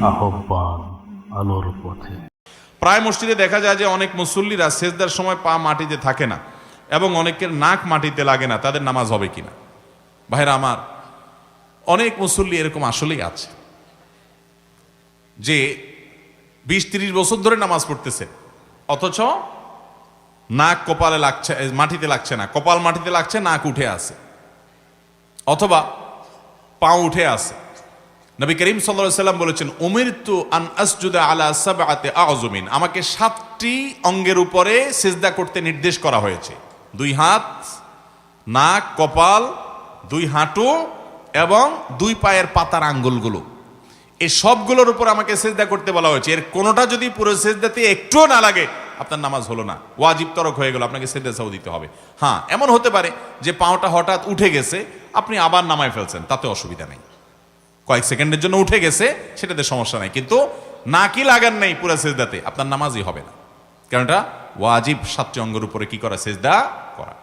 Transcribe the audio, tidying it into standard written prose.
আহ্বান আলোর পথে। প্রায় মসজিদে দেখা যায় যে অনেক মুসল্লিরা সেজদার সময় পা মাটিতে থাকে না এবং অনেকের নাক মাটিতে লাগে না, তাদের নামাজ হবে কিনা? ভাইরা আমার, অনেক মুসল্লি এরকম আসলেই আছে যে 20-30 বছর ধরে নামাজ পড়তেছে, অথচ নাক কপালে লাগছে, মাটিতে লাগছে না, কপাল মাটিতে লাগছে, নাক উঠে আছে, অথবা পা উঠে আছে। নবী করিম সাল্লাল্লাহু আলাইহি সাল্লাম বলেছেন, উমিরতু আন আসজুদা আলা সাবআতি আযমিন, আমাকে 7টি অঙ্গের উপরে সিজদা করতে নির্দেশ করা হয়েছে। 2 হাত, নাক, কপাল, 2 হাঁটু এবং 2 পায়ের পাতার আঙ্গুলগুলো, এই সবগুলোর উপর আমাকে সিজদা করতে বলা হয়েছে। এর কোনোটা যদি পুরো সিজদাতে একটুও না লাগে, আপনার নামাজ হলো না, ওয়াজিব তরক হয়ে গেল, আপনাকে সিজদা সাও দিতে হবে। হ্যাঁ, এমন হতে পারে যে পাওটা হঠাৎ উঠে গেছে, আপনি আবার নামায় ফেলছেন, তাতে অসুবিধা নেই, কয়েক সেকেন্ডের জন্য উঠে গেছে, সেটাতে সমস্যা নাই। কিন্তু নাকি লাগান নাই পুরো সিজদাতে, আপনার নামাজই হবে না, কারণ এটা ওয়াজিব 7টি অঙ্গের উপরে কি করা? সিজদা করা।